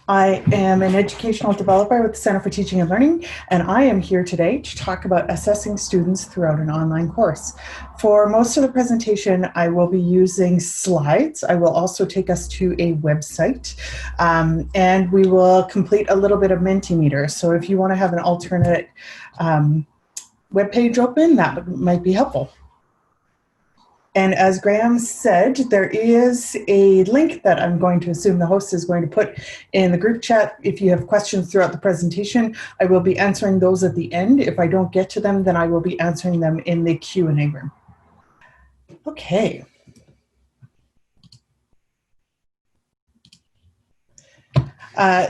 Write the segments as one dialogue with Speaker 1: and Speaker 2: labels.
Speaker 1: I am an educational developer with the Center for Teaching and Learning, and I am here today to talk about assessing students throughout an online course. For most of the presentation, I will be using slides. I will also take us to a website, and we will complete a little bit of Mentee Meter. So if you want to have an alternate web page open, that might be helpful. And as Graham said, there is a link that I'm going to assume the host is going to put in the group chat. If you have questions throughout the presentation, I will be answering those at the end. If I don't get to them, then I will be answering them in the Q&A room. Okay.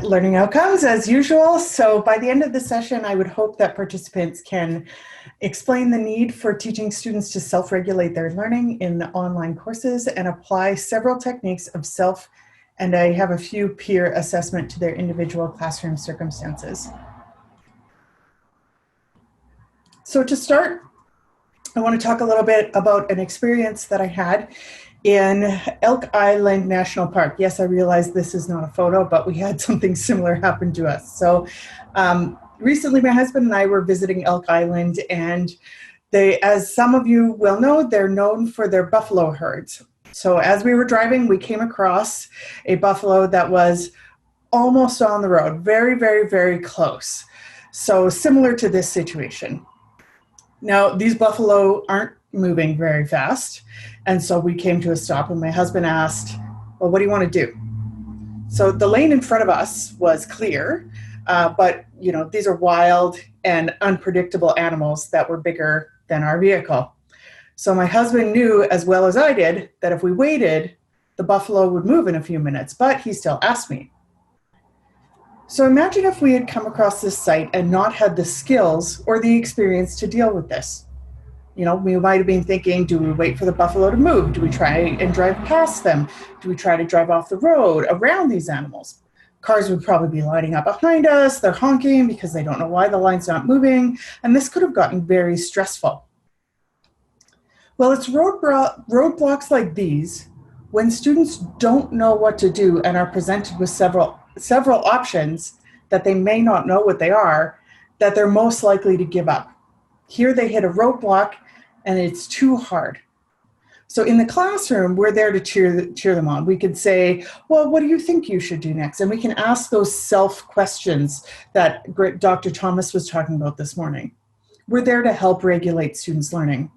Speaker 1: Learning outcomes as usual. So by the end of the session, I would hope that participants can explain the need for teaching students to self-regulate their learning in online courses and apply several techniques of self, and I have a few peer assessment to their individual classroom circumstances. So to start, I want to talk a little bit about an experience that I had in Elk Island National Park. Yes, I realize this is not a photo, but we had something similar happen to us. So recently my husband and I were visiting Elk Island, and as some of you will know, they're known for their buffalo herds. So as we were driving, we came across a buffalo that was almost on the road, very, very, very close. So similar to this situation. Now, these buffalo aren't moving very fast, and so we came to a stop, and my husband asked, well, what do you want to do? So the lane in front of us was clear, but you know, these are wild and unpredictable animals that were bigger than our vehicle. So my husband knew as well as I did that if we waited, the buffalo would move in a few minutes, but he still asked me. So imagine if we had come across this site and not had the skills or the experience to deal with this. You know, we might have been thinking, do we wait for the buffalo to move? Do we try and drive past them? Do we try to drive off the road around these animals? Cars would probably be lining up behind us. They're honking because they don't know why the line's not moving. And this could have gotten very stressful. Well, it's roadblocks like these, when students don't know what to do and are presented with several options that they may not know what they are, that they're most likely to give up. Here they hit a roadblock and it's too hard. So in the classroom, we're there to cheer them on. We could say, well, what do you think you should do next? And we can ask those self-questions that Dr. Thomas was talking about this morning. We're there to help regulate students' learning.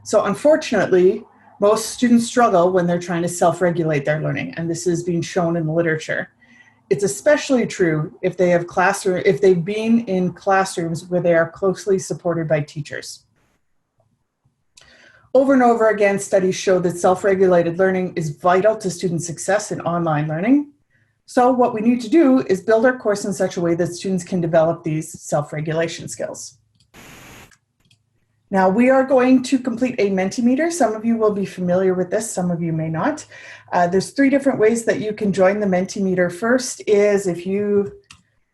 Speaker 1: So unfortunately, most students struggle when they're trying to self-regulate their learning, and this is being shown in the literature. It's especially true if they've been in classrooms where they are closely supported by teachers. Over and over again, studies show that self-regulated learning is vital to student success in online learning. So what we need to do is build our course in such a way that students can develop these self-regulation skills. Now we are going to complete a Mentimeter. Some of you will be familiar with this, some of you may not. There's 3 different ways that you can join the Mentimeter. First is if you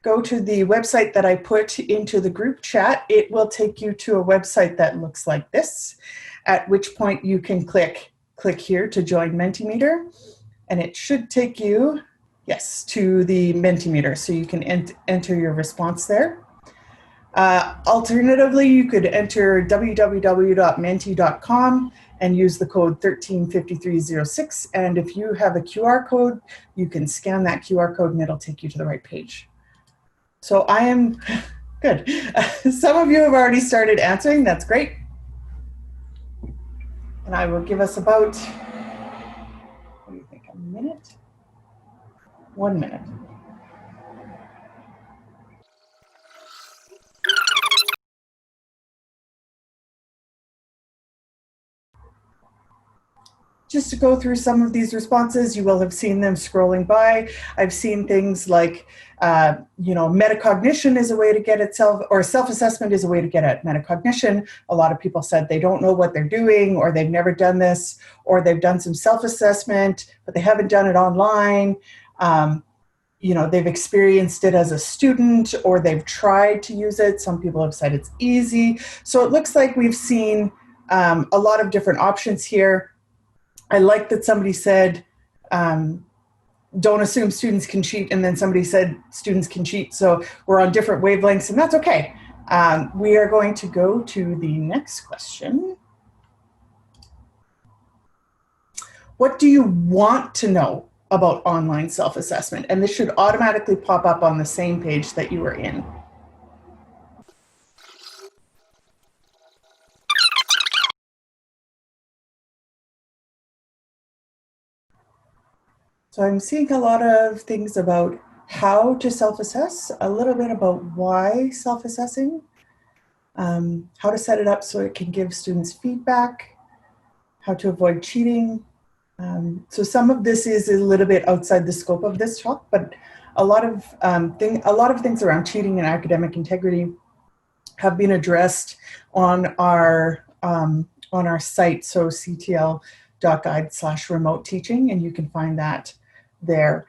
Speaker 1: go to the website that I put into the group chat, it will take you to a website that looks like this, at which point you can click here to join Mentimeter, and it should take you, yes, to the Mentimeter, so you can enter your response there. Alternatively, you could enter www.mentee.com and use the code 135306. And if you have a QR code, you can scan that QR code and it'll take you to the right page. So I am good. Some of you have already started answering. That's great. And I will give us about, what do you think, a minute? 1 minute. Just to go through some of these responses, you will have seen them scrolling by. I've seen things like, you know, metacognition is a way to get at self-assessment is a way to get at metacognition. A lot of people said they don't know what they're doing, or they've never done this, or they've done some self-assessment, but they haven't done it online. You know, they've experienced it as a student, or they've tried to use it. Some people have said it's easy. So it looks like we've seen a lot of different options here. I like that somebody said don't assume students can cheat, and then somebody said students can cheat, so we're on different wavelengths, and that's okay. We are going to go to the next question. What do you want to know about online self-assessment? And this should automatically pop up on the same page that you were in. So I'm seeing a lot of things about how to self-assess, a little bit about why self-assessing, how to set it up so it can give students feedback, how to avoid cheating. So some of this is a little bit outside the scope of this talk, but a lot of things around cheating and academic integrity have been addressed on our site, so ctl.guide/remote teaching, and you can find that there.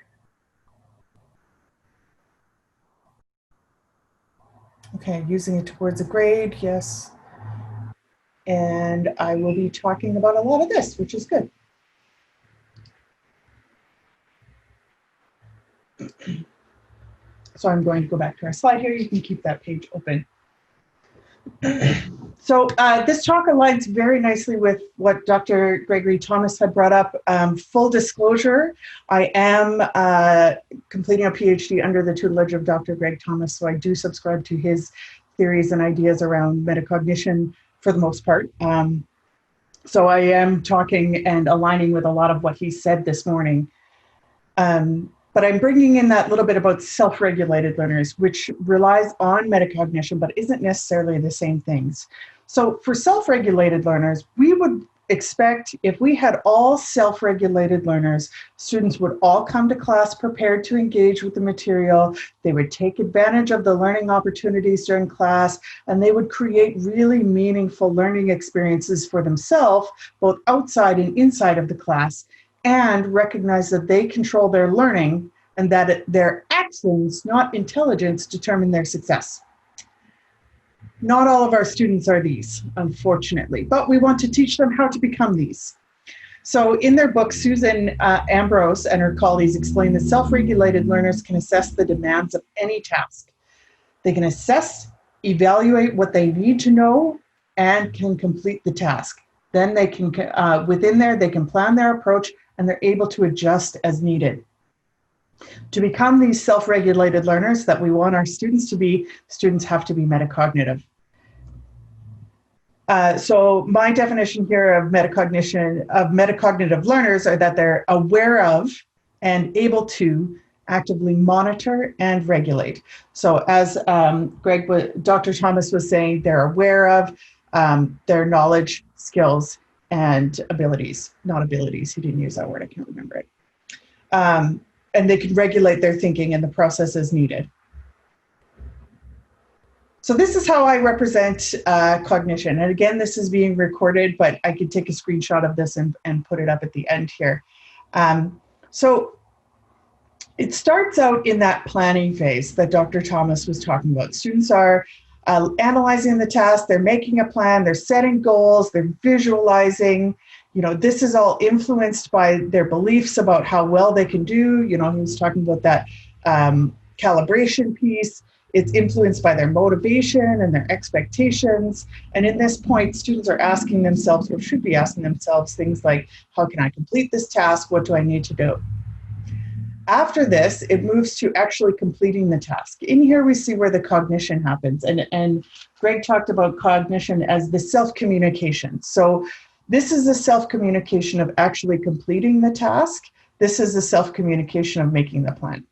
Speaker 1: Okay, using it towards a grade, yes. And I will be talking about a lot of this, which is good. So I'm going to go back to our slide here. You can keep that page open. So this talk aligns very nicely with what Dr. Gregory Thomas had brought up. Full disclosure, I am completing a PhD under the tutelage of Dr. Greg Thomas, so I do subscribe to his theories and ideas around metacognition for the most part. So I am talking and aligning with a lot of what he said this morning. But I'm bringing in that little bit about self-regulated learners, which relies on metacognition, but isn't necessarily the same things. So for self-regulated learners, we would expect if we had all self-regulated learners, students would all come to class prepared to engage with the material, they would take advantage of the learning opportunities during class, and they would create really meaningful learning experiences for themselves, both outside and inside of the class, and recognize that they control their learning and that their actions, not intelligence, determine their success. Not all of our students are these, unfortunately, but we want to teach them how to become these. So in their book, Susan Ambrose and her colleagues explain that self-regulated learners can assess the demands of any task. They can assess, evaluate what they need to know, and can complete the task. Then they can, within there, they can plan their approach and they're able to adjust as needed. To become these self-regulated learners that we want our students to be, students have to be metacognitive. So my definition here of metacognition, of metacognitive learners, are that they're aware of and able to actively monitor and regulate. So as Dr. Thomas was saying, they're aware of their knowledge, skills, and abilities. Not abilities, he didn't use that word, I can't remember it. And they can regulate their thinking and the process as needed. So this is how I represent cognition. And again, this is being recorded, but I could take a screenshot of this and put it up at the end here. So it starts out in that planning phase that Dr. Thomas was talking about. Students are analyzing the task, they're making a plan, they're setting goals, they're visualizing. You know, this is all influenced by their beliefs about how well they can do. You know, he was talking about that calibration piece. It's influenced by their motivation and their expectations. And in this point, students are asking themselves, or should be asking themselves, things like, how can I complete this task? What do I need to do? After this, it moves to actually completing the task. In here, we see where the cognition happens. And Greg talked about cognition as the self-communication. So this is the self-communication of actually completing the task. This is the self-communication of making the plan.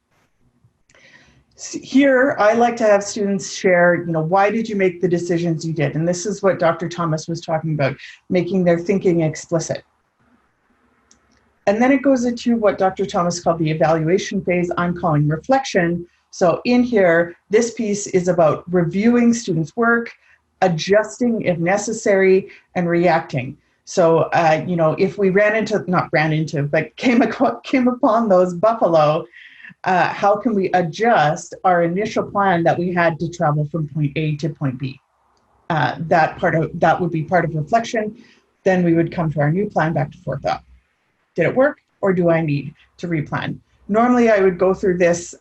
Speaker 1: Here, I like to have students share, you know, why did you make the decisions you did? And this is what Dr. Thomas was talking about, making their thinking explicit. And then it goes into what Dr. Thomas called the evaluation phase. I'm calling reflection. So in here, this piece is about reviewing students' work, adjusting if necessary, and reacting. So, you know, if we came upon those buffalo, how can we adjust our initial plan that we had to travel from point A to point B? That would be part of reflection. Then we would come to our new plan back to forethought. Did it work, or do I need to replan? Normally I would go through this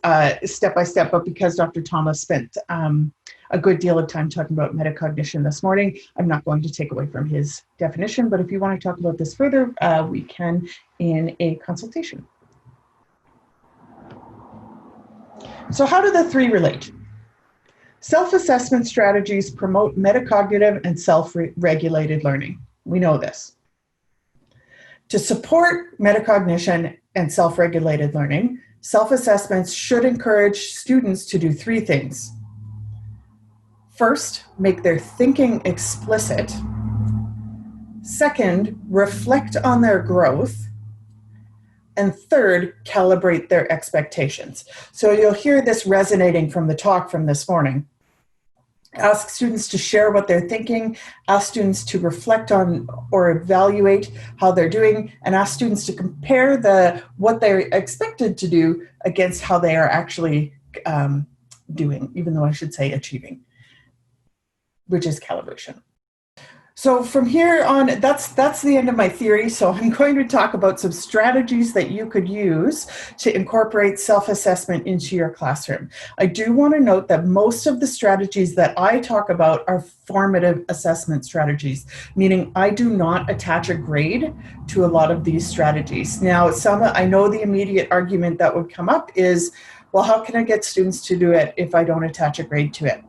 Speaker 1: step by step, but because Dr. Thomas spent a good deal of time talking about metacognition this morning, I'm not going to take away from his definition, but if you want to talk about this further, we can in a consultation. So how do the three relate? Self-assessment strategies promote metacognitive and self-regulated learning. We know this. To support metacognition and self-regulated learning, self-assessments should encourage students to do three things. First, make their thinking explicit. Second, reflect on their growth. And third, calibrate their expectations. So you'll hear this resonating from the talk from this morning. Ask students to share what they're thinking, ask students to reflect on or evaluate how they're doing, and ask students to compare what they're expected to do against how they are actually doing, even though I should say achieving, which is calibration. So from here on, that's the end of my theory. So I'm going to talk about some strategies that you could use to incorporate self-assessment into your classroom. I do want to note that most of the strategies that I talk about are formative assessment strategies, meaning I do not attach a grade to a lot of these strategies. Now, I know the immediate argument that would come up is, well, how can I get students to do it if I don't attach a grade to it?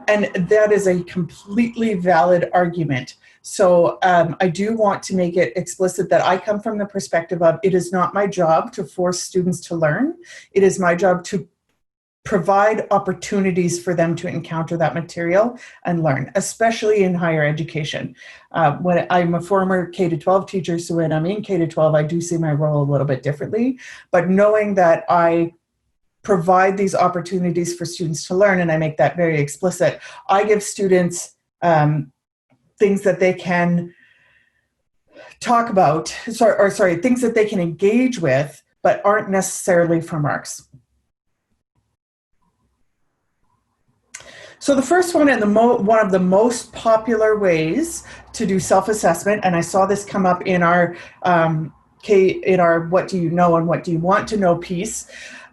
Speaker 1: And that is a completely valid argument. So I do want to make it explicit that I come from the perspective of it is not my job to force students to learn. It is my job to provide opportunities for them to encounter that material and learn, especially in higher education. When I'm a former K-12 teacher, so when I'm in K-12, I do see my role a little bit differently. But knowing that I provide these opportunities for students to learn, and I make that very explicit. I give students things that they can talk about, things that they can engage with, but aren't necessarily for marks. So the first one, and one of the most popular ways to do self-assessment, and I saw this come up in our what do you know and what do you want to know piece,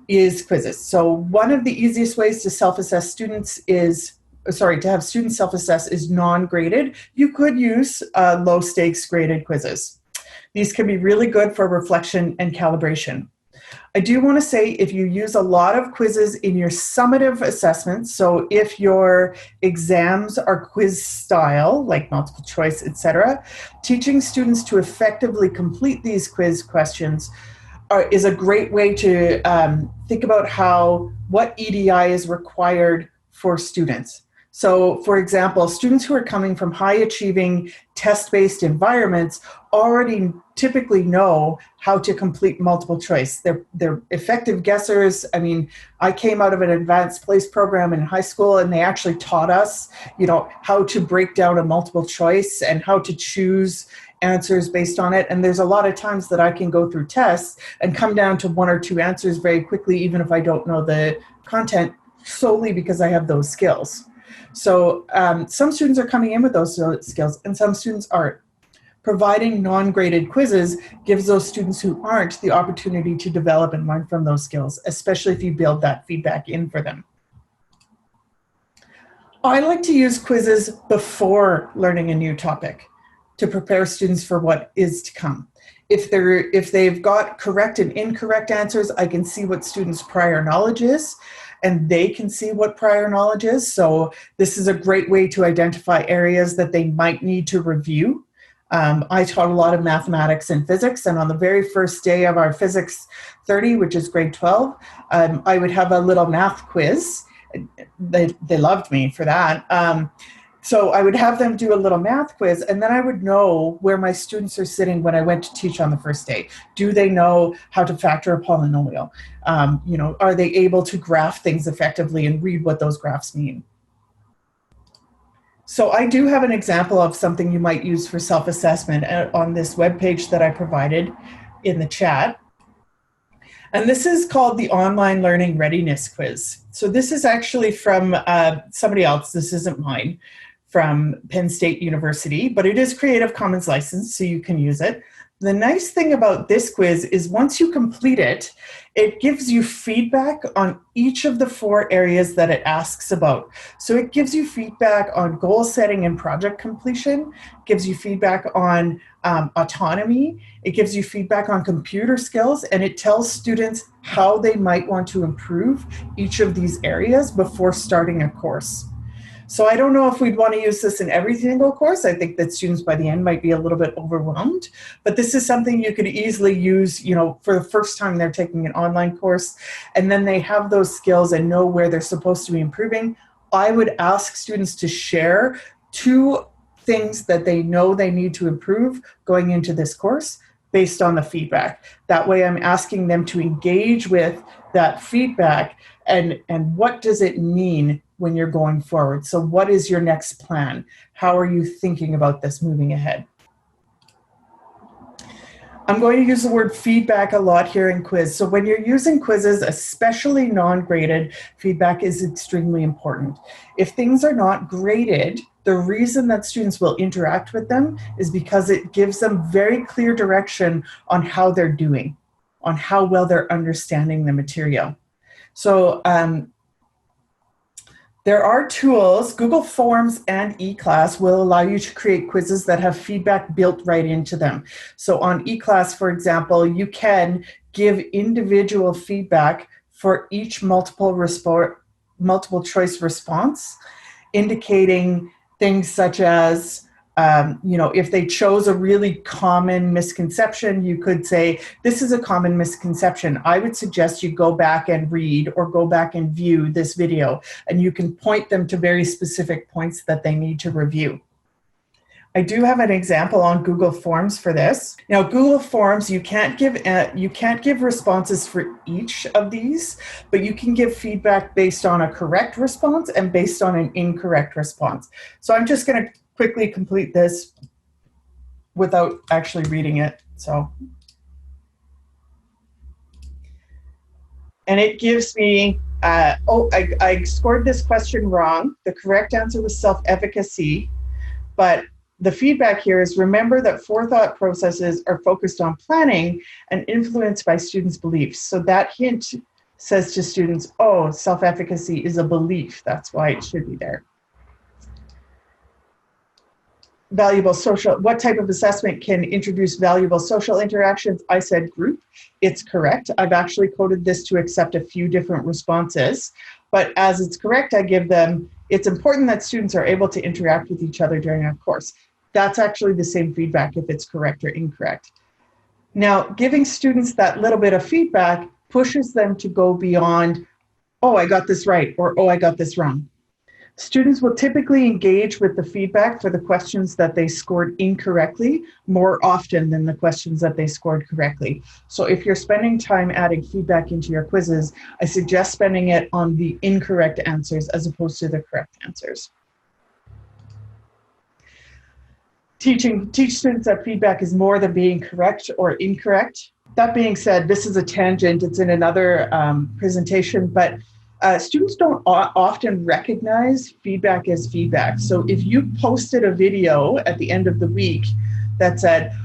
Speaker 1: is quizzes. So one of the easiest ways to self-assess students to have students self-assess is non-graded. You could use low stakes graded quizzes. These can be really good for reflection and calibration. I do want to say if you use a lot of quizzes in your summative assessments, so if your exams are quiz style, like multiple choice, etc., teaching students to effectively complete these quiz questions is a great way to think about what EDI is required for students. So, for example, students who are coming from high-achieving test-based environments already typically know how to complete multiple choice. They're effective guessers. I mean, I came out of an advanced place program in high school, and they actually taught us, how to break down a multiple choice and how to choose answers based on it. And there's a lot of times that I can go through tests and come down to one or two answers very quickly, even if I don't know the content, solely because I have those skills. So some students are coming in with those skills and some students aren't. Providing non-graded quizzes gives those students who aren't the opportunity to develop and learn from those skills, especially if you build that feedback in for them. I like to use quizzes before learning a new topic to prepare students for what is to come. If they've got correct and incorrect answers, I can see what students' prior knowledge is, and they can see what prior knowledge is. So this is a great way to identify areas that they might need to review. I taught a lot of mathematics and physics, and on the very first day of our Physics 30, which is grade 12, I would have a little math quiz. They loved me for that. So I would have them do a little math quiz, and then I would know where my students are sitting when I went to teach on the first day. Do they know how to factor a polynomial? Are they able to graph things effectively and read what those graphs mean? So I do have an example of something you might use for self-assessment on this webpage that I provided in the chat. And this is called the Online Learning Readiness Quiz. So this is actually from somebody else. This isn't mine, from Penn State University, but it is Creative Commons licensed, so you can use it. The nice thing about this quiz is once you complete it, it gives you feedback on each of the 4 areas that it asks about. So it gives you feedback on goal setting and project completion, gives you feedback on autonomy, it gives you feedback on computer skills, and it tells students how they might want to improve each of these areas before starting a course. So I don't know if we'd want to use this in every single course. I think that students by the end might be a little bit overwhelmed, but this is something you could easily use, for the first time they're taking an online course, and then they have those skills and know where they're supposed to be improving. I would ask students to share 2 things that they know they need to improve going into this course based on the feedback. That way I'm asking them to engage with that feedback and what does it mean when you're going forward? So what is your next plan? How are you thinking about this moving ahead? I'm going to use the word feedback a lot here in quiz. So when you're using quizzes, especially non-graded, feedback is extremely important. If things are not graded, the reason that students will interact with them is because it gives them very clear direction on how they're doing, on how well they're understanding the material. So there are tools, Google Forms and eClass will allow you to create quizzes that have feedback built right into them. So on eClass, for example, you can give individual feedback for each multiple choice response, indicating things such as, if they chose a really common misconception, you could say, this is a common misconception. I would suggest you go back and read or go back and view this video, and you can point them to very specific points that they need to review. I do have an example on Google Forms for this. Now, Google Forms, you can't give responses for each of these, but you can give feedback based on a correct response and based on an incorrect response. So I'm just going to quickly complete this without actually reading it. And it gives me, I scored this question wrong. The correct answer was self-efficacy, but the feedback here is remember that forethought processes are focused on planning and influenced by students' beliefs. So that hint says to students, oh, self-efficacy is a belief. That's why it should be there. Valuable social, what type of assessment can introduce valuable social interactions? I said group. It's correct. I've actually coded this to accept a few different responses, but as it's correct, I give them, it's important that students are able to interact with each other during a course. That's actually the same feedback if it's correct or incorrect. Now, giving students that little bit of feedback pushes them to go beyond, oh, I got this right, or oh, I got this wrong. Students will typically engage with the feedback for the questions that they scored incorrectly more often than the questions that they scored correctly. So if you're spending time adding feedback into your quizzes, I suggest spending it on the incorrect answers as opposed to the correct answers. Teach students that feedback is more than being correct or incorrect. That being said, this is a tangent. It's in another presentation, but students don't often recognize feedback as feedback. So if you posted a video at the end of the week that said,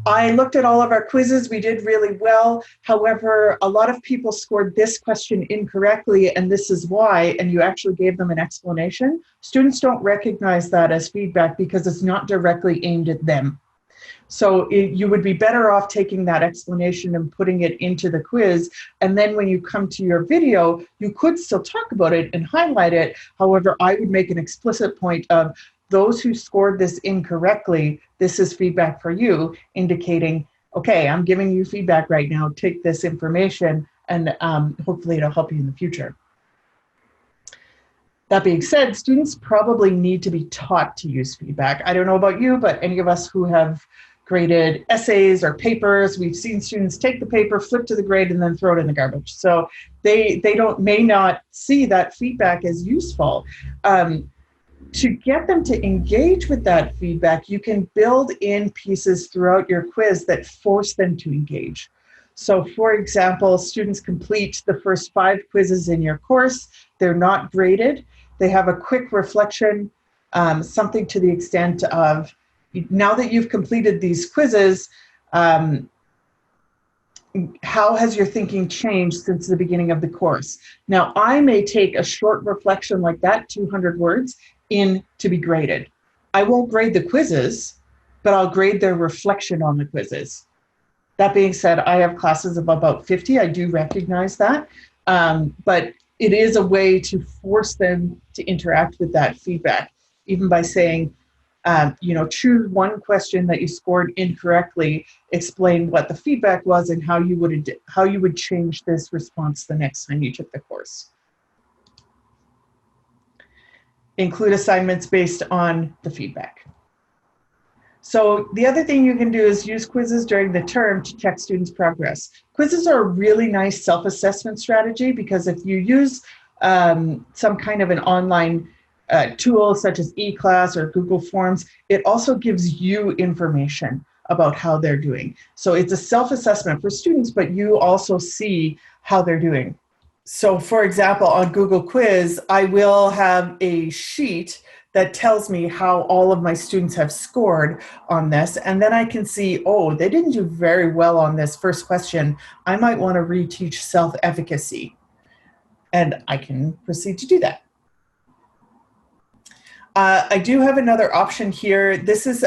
Speaker 1: I looked at all of our quizzes, we did really well. However, a lot of people scored this question incorrectly, and this is why, and you actually gave them an explanation. Students don't recognize that as feedback because it's not directly aimed at them. So you would be better off taking that explanation and putting it into the quiz. And then when you come to your video, you could still talk about it and highlight it. However, I would make an explicit point of those who scored this incorrectly, this is feedback for you, indicating, okay, I'm giving you feedback right now. Take this information and hopefully it'll help you in the future. That being said, students probably need to be taught to use feedback. I don't know about you, but any of us who have graded essays or papers, we've seen students take the paper, flip to the grade, and then throw it in the garbage. So they may not see that feedback as useful. To get them to engage with that feedback, you can build in pieces throughout your quiz that force them to engage. So for example, students complete the first 5 quizzes in your course. They're not graded. They have a quick reflection, something to the extent of, now that you've completed these quizzes, How has your thinking changed since the beginning of the course? Now, I may take a short reflection like that, 200 words, in to be graded. I won't grade the quizzes, but I'll grade their reflection on the quizzes. That being said, I have classes of about 50. I do recognize that. But it is a way to force them to interact with that feedback, even by saying, choose one question that you scored incorrectly, explain what the feedback was and how you would change this response the next time you took the course. Include assignments based on the feedback. So the other thing you can do is use quizzes during the term to check students' progress. Quizzes are a really nice self-assessment strategy because if you use some kind of an online tool such as eClass or Google Forms, it also gives you information about how they're doing. So it's a self-assessment for students, but you also see how they're doing. So for example, on Google Quiz, I will have a sheet that tells me how all of my students have scored on this. And then I can see, oh, they didn't do very well on this first question. I might want to reteach self-efficacy. And I can proceed to do that. I do have another option here. This is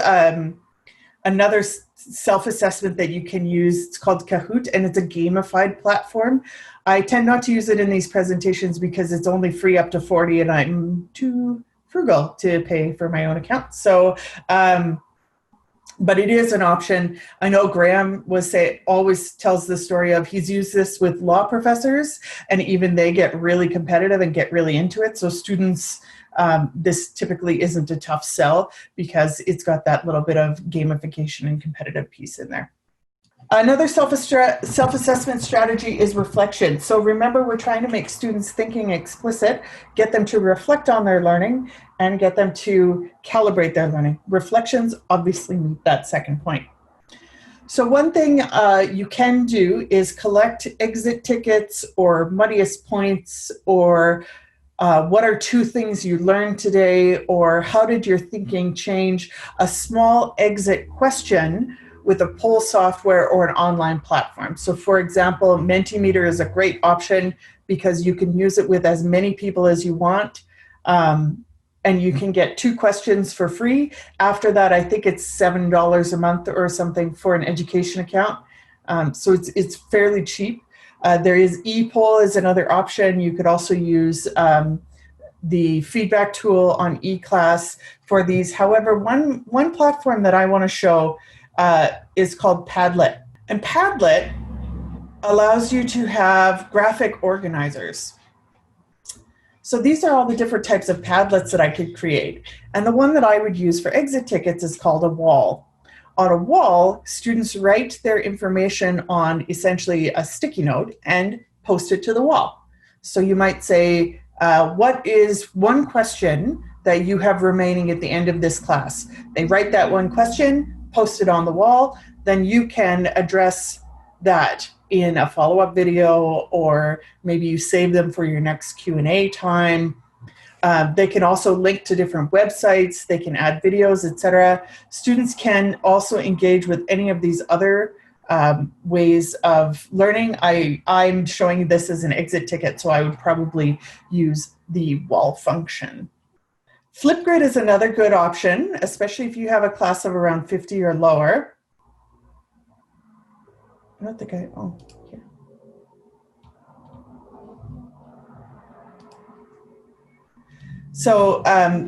Speaker 1: another self-assessment that you can use. It's called Kahoot, and it's a gamified platform. I tend not to use it in these presentations because it's only free up to 40, and I'm too frugal to pay for my own account. So, but it is an option. I know Graham always tells the story of he's used this with law professors, and even they get really competitive and get really into it. So students, this typically isn't a tough sell because it's got that little bit of gamification and competitive piece in there. Another self-assessment strategy is reflection. So remember, we're trying to make students' thinking explicit, get them to reflect on their learning, and get them to calibrate their learning. Reflections obviously meet that second point. So one thing you can do is collect exit tickets or muddiest points, or what are 2 things you learned today, or how did your thinking change? A small exit question with a poll software or an online platform. So for example, Mentimeter is a great option because you can use it with as many people as you want. And you can get 2 questions for free. After that, I think it's $7 a month or something for an education account. So it's fairly cheap. There is ePoll is another option. You could also use the feedback tool on eClass for these. However, one platform that I want to show is called Padlet. And Padlet allows you to have graphic organizers. So these are all the different types of Padlets that I could create. And the one that I would use for exit tickets is called a wall. On a wall, students write their information on essentially a sticky note and post it to the wall. So you might say, what is one question that you have remaining at the end of this class? They write that one question, post it on the wall, then you can address that in a follow-up video, or maybe you save them for your next Q&A time. They can also link to different websites, they can add videos, etc. Students can also engage with any of these other ways of learning. I'm showing this as an exit ticket, so I would probably use the wall function. Flipgrid is another good option, especially if you have a class of around 50 or lower. I don't think oh, here. So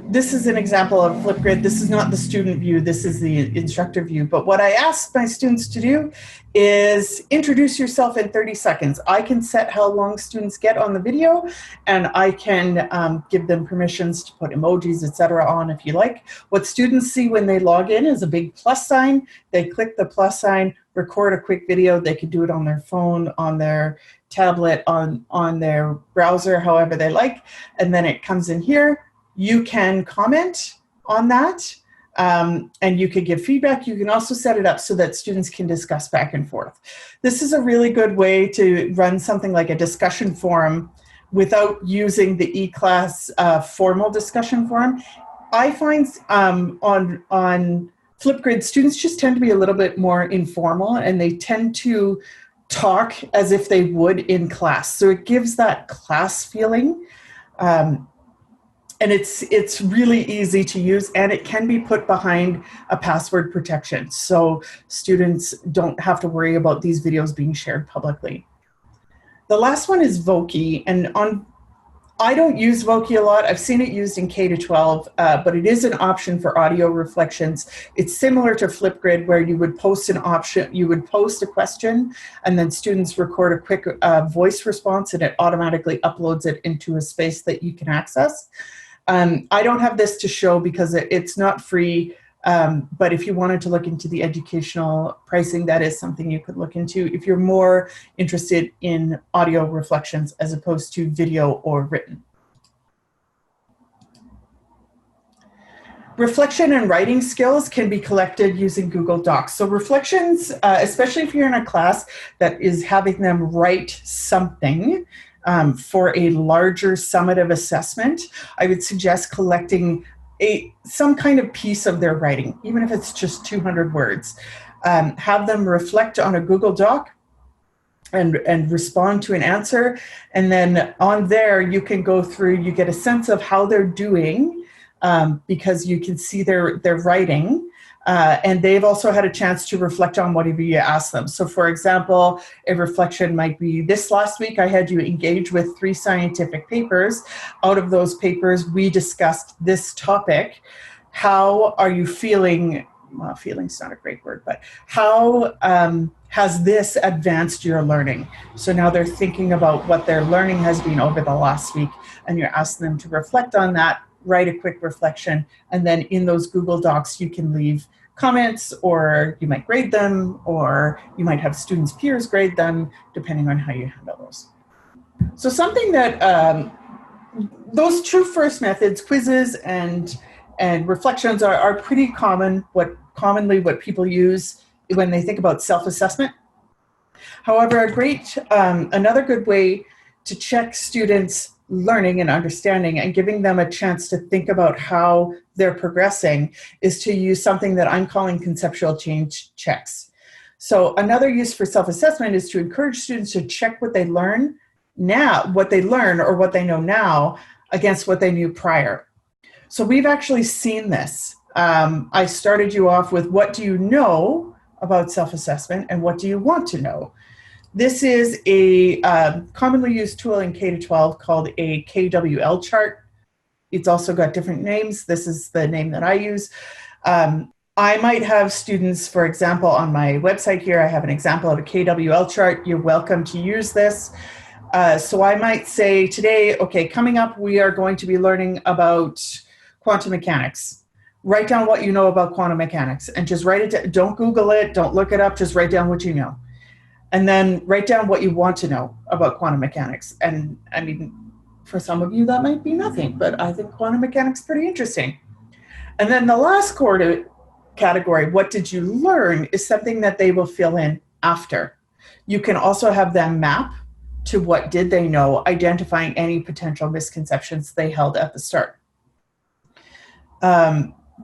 Speaker 1: this is an example of Flipgrid. This is not the student view, this is the instructor view. But what I ask my students to do is introduce yourself in 30 seconds. I can set how long students get on the video, and I can give them permissions to put emojis, etc. on if you like. What students see when they log in is a big plus sign. They click the plus sign, record a quick video. They could do it on their phone, on their tablet, on their browser, however they like, and then it comes in here. You can comment on that, and you can give feedback. You can also set it up so that students can discuss back and forth. This is a really good way to run something like a discussion forum without using the eClass formal discussion forum. I find on Flipgrid, students just tend to be a little bit more informal, and they tend to talk as if they would in class. So it gives that class feeling. And it's really easy to use, and it can be put behind a password protection. So students don't have to worry about these videos being shared publicly. The last one is Voki, and I don't use Voki a lot. I've seen it used in K-12, but it is an option for audio reflections. It's similar to Flipgrid, where you would post an option, you would post a question, and then students record a quick voice response, and it automatically uploads it into a space that you can access. I don't have this to show because it's not free, but if you wanted to look into the educational pricing, that is something you could look into if you're more interested in audio reflections as opposed to video or written. Reflection and writing skills can be collected using Google Docs. So reflections, especially if you're in a class that is having them write something, for a larger summative assessment, I would suggest collecting some kind of piece of their writing, even if it's just 200 words. Have them reflect on a Google Doc and respond to an answer. And then on there, you can go through, you get a sense of how they're doing because you can see their writing. And they've also had a chance to reflect on whatever you ask them. So for example, a reflection might be, this last week I had you engage with 3 scientific papers. Out of those papers, we discussed this topic. How are you feeling? Well, feeling's not a great word, but how has this advanced your learning? So now they're thinking about what their learning has been over the last week, and you're asking them to reflect on that, write a quick reflection, and then in those Google Docs, you can leave comments, or you might grade them, or you might have students' peers grade them, depending on how you handle those. So something that, those true first methods, quizzes and reflections are pretty commonly what people use when they think about self-assessment. However, another good way to check students' learning and understanding and giving them a chance to think about how they're progressing is to use something that I'm calling conceptual change checks. So another use for self-assessment is to encourage students to check what they learn now, what they learn or what they know now against what they knew prior. So we've actually seen this. I started you off with, what do you know about self-assessment and what do you want to know? This is a commonly used tool in K-12 called a KWL chart. It's also got different names. This is the name that I use. I might have students, for example, on my website here, I have an example of a KWL chart. You're welcome to use this. So I might say today, okay, coming up, we are going to be learning about quantum mechanics. Write down what you know about quantum mechanics and just write it down. Don't Google it, don't look it up, just write down what you know. And then write down what you want to know about quantum mechanics. And I mean, for some of you, that might be nothing, but I think quantum mechanics is pretty interesting. And then the last category, what did you learn, is something that they will fill in after. You can also have them map to what did they know, identifying any potential misconceptions they held at the start.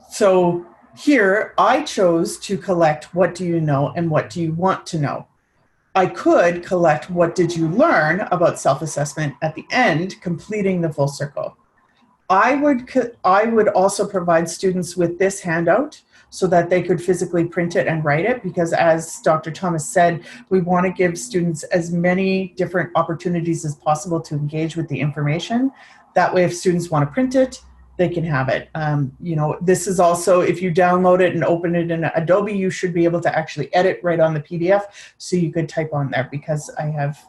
Speaker 1: So here, I chose to collect what do you know and what do you want to know. I could collect what did you learn about self-assessment at the end, completing the full circle. I would also provide students with this handout so that they could physically print it and write it, because as Dr. Thomas said, we want to give students as many different opportunities as possible to engage with the information. That way, if students want to print it, they can have it. You know, this is also, if you download it and open it in Adobe, you should be able to actually edit right on the PDF, so you could type on there, because I have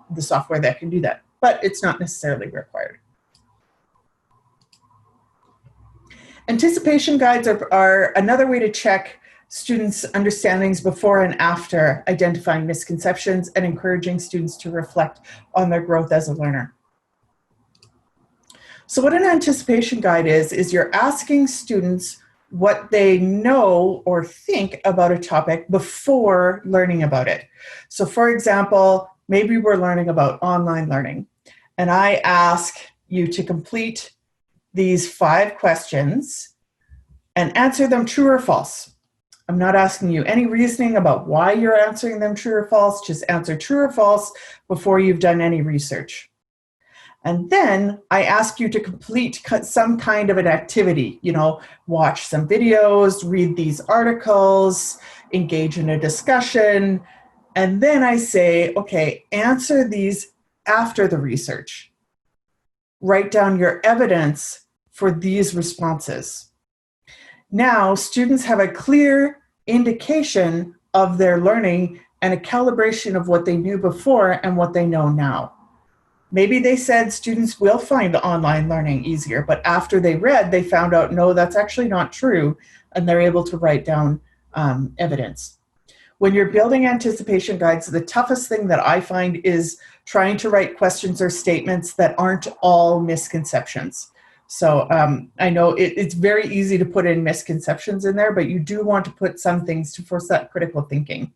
Speaker 1: the software that can do that, but it's not necessarily required. Anticipation guides are another way to check students' understandings before and after identifying misconceptions and encouraging students to reflect on their growth as a learner. So what an anticipation guide is you're asking students what they know or think about a topic before learning about it. So for example, maybe we're learning about online learning, and I ask you to complete these 5 questions and answer them true or false. I'm not asking you any reasoning about why you're answering them true or false. Just answer true or false before you've done any research. And then I ask you to complete some kind of an activity, watch some videos, read these articles, engage in a discussion. And then I say, okay, answer these after the research. Write down your evidence for these responses. Now, students have a clear indication of their learning and a calibration of what they knew before and what they know now. Maybe they said students will find online learning easier, but after they read, they found out, no, that's actually not true, and they're able to write down evidence. When you're building anticipation guides, the toughest thing that I find is trying to write questions or statements that aren't all misconceptions. So I know it's very easy to put in misconceptions in there, but you do want to put some things to force that critical thinking.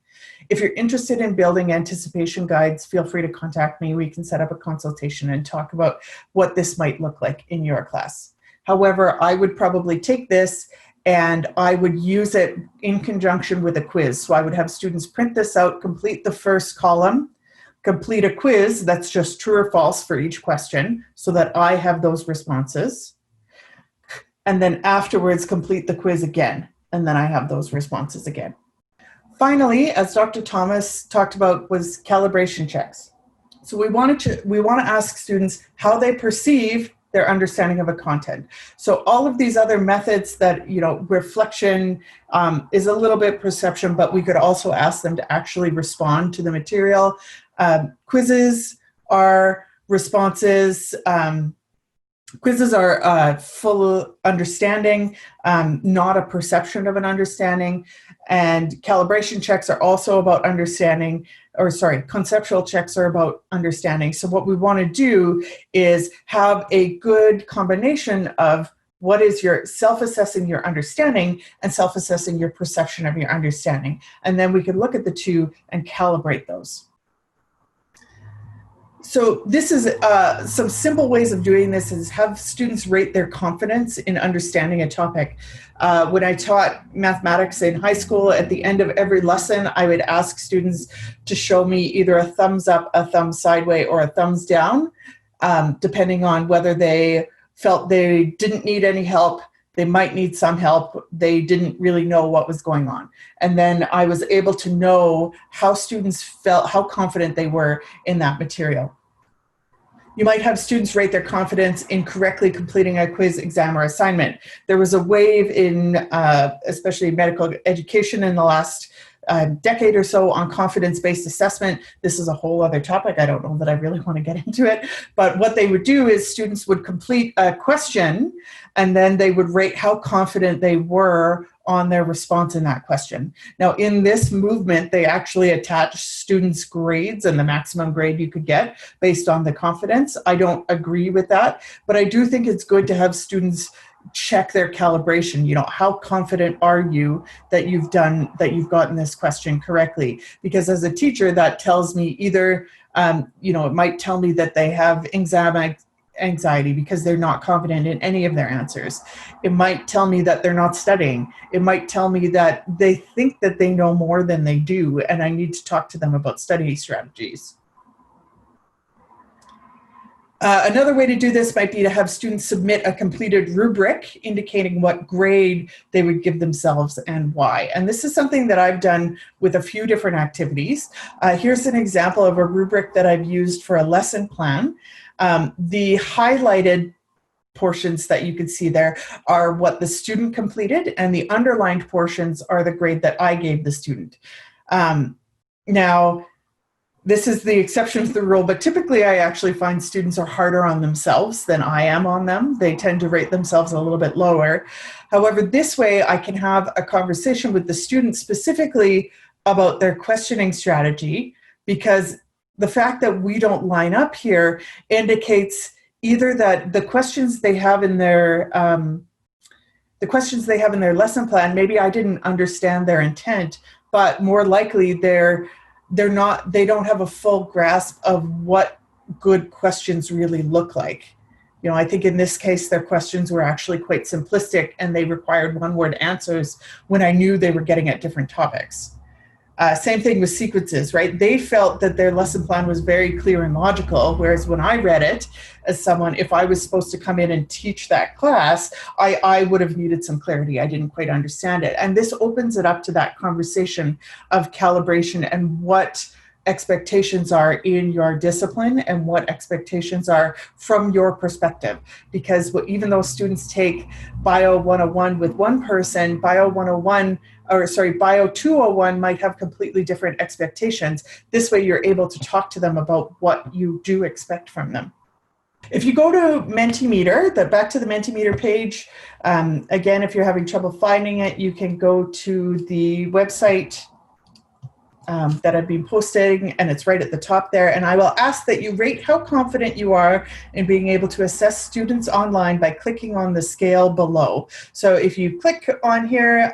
Speaker 1: If you're interested in building anticipation guides, feel free to contact me. We can set up a consultation and talk about what this might look like in your class. However, I would probably take this and I would use it in conjunction with a quiz. So I would have students print this out, complete the first column, complete a quiz that's just true or false for each question so that I have those responses. And then afterwards, complete the quiz again. And then I have those responses again. Finally, as Dr. Thomas talked about, was calibration checks. So we want to ask students how they perceive their understanding of a content. So all of these other methods that, reflection is a little bit perception, but we could also ask them to actually respond to the material. Quizzes are responses. Quizzes are full understanding, not a perception of an understanding. And calibration checks are also about understanding, conceptual checks are about understanding. So what we want to do is have a good combination of what is your self-assessing your understanding and self-assessing your perception of your understanding. And then we can look at the two and calibrate those. So this is some simple ways of doing this is have students rate their confidence in understanding a topic. When I taught mathematics in high school, at the end of every lesson, I would ask students to show me either a thumbs up, a thumbs sideways, or a thumbs down, depending on whether they felt they didn't need any help, they might need some help, they didn't really know what was going on. And then I was able to know how students felt, how confident they were in that material. You might have students rate their confidence in correctly completing a quiz, exam, or assignment. There was a wave in, especially medical education in the last decade or so on confidence-based assessment. This is a whole other topic. I don't know that I really want to get into it. But what they would do is students would complete a question and then they would rate how confident they were on their response in that question. Now, in this movement, they actually attach students' grades and the maximum grade you could get based on the confidence. I don't agree with that, but I do think it's good to have students check their calibration. How confident are you that you've gotten this question correctly? Because as a teacher, that tells me either, it might tell me that they have exam anxiety because they're not confident in any of their answers. It might tell me that they're not studying. It might tell me that they think that they know more than they do, and I need to talk to them about study strategies. Another way to do this might be to have students submit a completed rubric indicating what grade they would give themselves and why. And this is something that I've done with a few different activities. Here's an example of a rubric that I've used for a lesson plan. The highlighted portions that you can see there are what the student completed, and the underlined portions are the grade that I gave the student. Now, this is the exception to the rule, but typically I actually find students are harder on themselves than I am on them. They tend to rate themselves a little bit lower. However, this way I can have a conversation with the student specifically about their questioning strategy, because the fact that we don't line up here indicates either that the questions they have in their lesson plan, maybe I didn't understand their intent, but more likely they don't have a full grasp of what good questions really look like. I think in this case, their questions were actually quite simplistic and they required one-word answers when I knew they were getting at different topics. Same thing with sequences, right? They felt that their lesson plan was very clear and logical, whereas when I read it as someone, if I was supposed to come in and teach that class, I would have needed some clarity. I didn't quite understand it. And this opens it up to that conversation of calibration and what expectations are in your discipline and what expectations are from your perspective. Because even though students take Bio 101 with one person, Bio 201 might have completely different expectations. This way you're able to talk to them about what you do expect from them. If you go to Mentee Meter, back to the Mentee Meter page, again, if you're having trouble finding it, you can go to the website that I've been posting, and it's right at the top there. And I will ask that you rate how confident you are in being able to assess students online by clicking on the scale below. So if you click on here,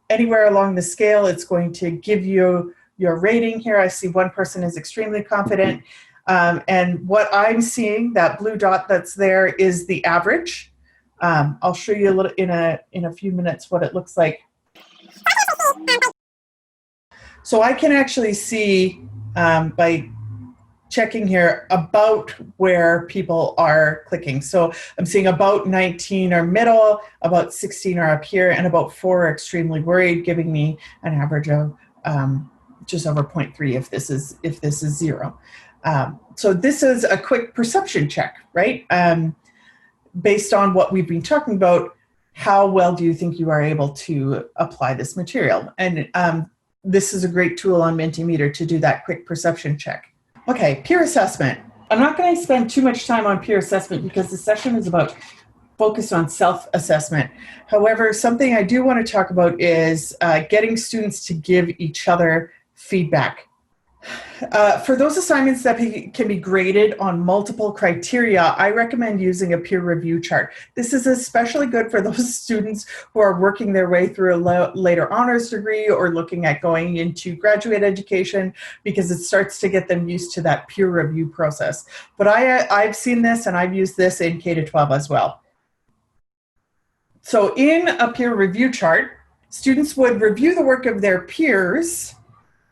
Speaker 1: anywhere along the scale, it's going to give you your rating here. I see one person is extremely confident. And what I'm seeing, that blue dot that's there, is the average. I'll show you a little in a few minutes what it looks like. So I can actually see by checking here about where people are clicking. So I'm seeing about 19 are middle, about 16 are up here, and about 4 are extremely worried, giving me an average of just over 0.3 if this is 0. So this is a quick perception check, right? Based on what we've been talking about, how well do you think you are able to apply this material? And this is a great tool on Mentimeter to do that quick perception check. Okay, peer assessment. I'm not going to spend too much time on peer assessment because the session is focused on self-assessment. However, something I do want to talk about is getting students to give each other feedback. For those assignments that can be graded on multiple criteria, I recommend using a peer review chart. This is especially good for those students who are working their way through a later honors degree or looking at going into graduate education, because it starts to get them used to that peer review process. But I've seen this and I've used this in K-12 as well. So in a peer review chart, students would review the work of their peers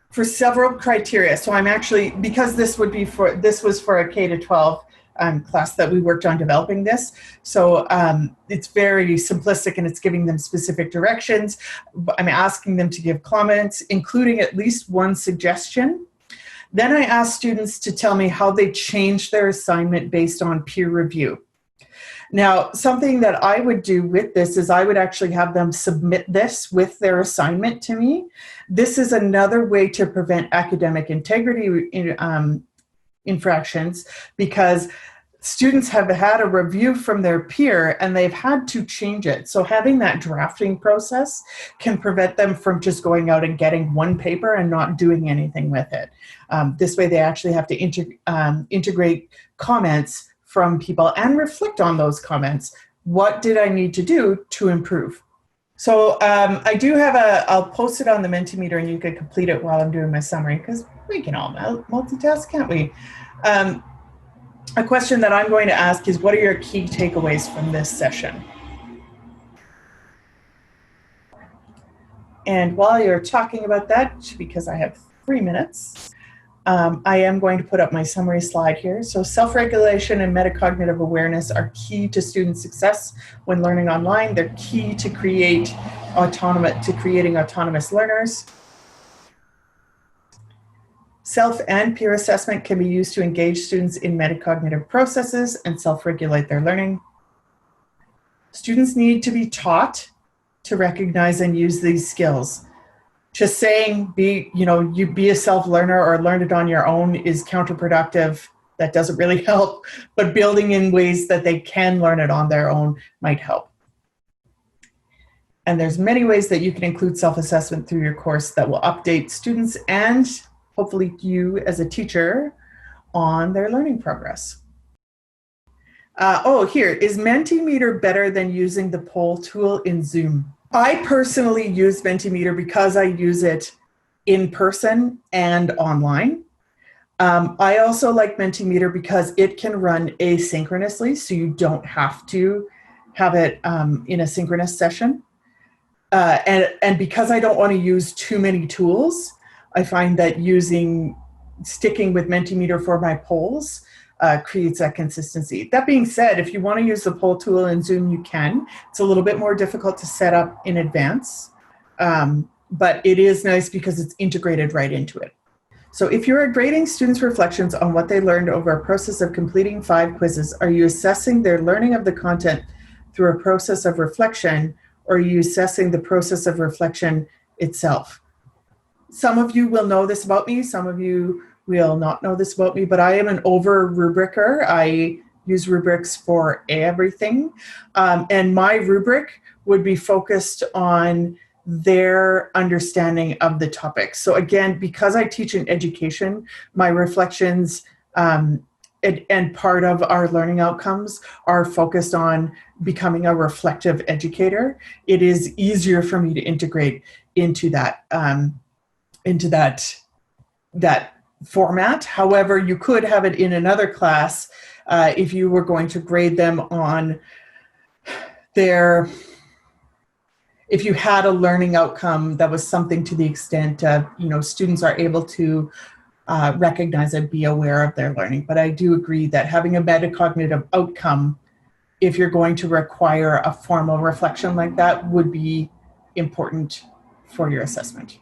Speaker 1: for several criteria. So I'm actually, because this was for a K-12 class that we worked on developing this. So it's very simplistic and it's giving them specific directions. I'm asking them to give comments, including at least one suggestion. Then I ask students to tell me how they changed their assignment based on peer review. Now, something that I would do with this is I would actually have them submit this with their assignment to me. This is another way to prevent academic integrity infractions, because students have had a review from their peer and they've had to change it. So having that drafting process can prevent them from just going out and getting one paper and not doing anything with it. This way they actually have to integrate comments from people and reflect on those comments. What did I need to do to improve? So I do have I'll post it on the Mentimeter and you can complete it while I'm doing my summary, because we can all multitask, can't we? A question that I'm going to ask is, what are your key takeaways from this session? And while you're talking about that, because I have 3 minutes, I am going to put up my summary slide here. So self-regulation and metacognitive awareness are key to student success when learning online. They're key to creating autonomous learners. Self and peer assessment can be used to engage students in metacognitive processes and self-regulate their learning. Students need to be taught to recognize and use these skills. Just saying, you be a self-learner or learn it on your own is counterproductive. That doesn't really help, but building in ways that they can learn it on their own might help. And there's many ways that you can include self-assessment through your course that will update students and hopefully you as a teacher on their learning progress. Here, is Mentimeter better than using the poll tool in Zoom? I personally use Mentimeter because I use it in person and online. I also like Mentimeter because it can run asynchronously, so you don't have to have it in a synchronous session. And because I don't want to use too many tools, I find that sticking with Mentimeter for my polls creates that consistency. That being said, if you want to use the poll tool in Zoom, you can. It's a little bit more difficult to set up in advance, but it is nice because it's integrated right into it. So if you're grading students' reflections on what they learned over a process of completing 5 quizzes, are you assessing their learning of the content through a process of reflection, or are you assessing the process of reflection itself? Some of you will know this about me, some of you will not know this about me, but I am an over-rubricer. I use rubrics for everything. And my rubric would be focused on their understanding of the topic. So again, because I teach in education, my reflections and part of our learning outcomes are focused on becoming a reflective educator. It is easier for me to integrate into that format. However, you could have it in another class if you were going to grade them on if you had a learning outcome that was something to the extent of, students are able to recognize and be aware of their learning. But I do agree that having a metacognitive outcome, if you're going to require a formal reflection like that, would be important for your assessment.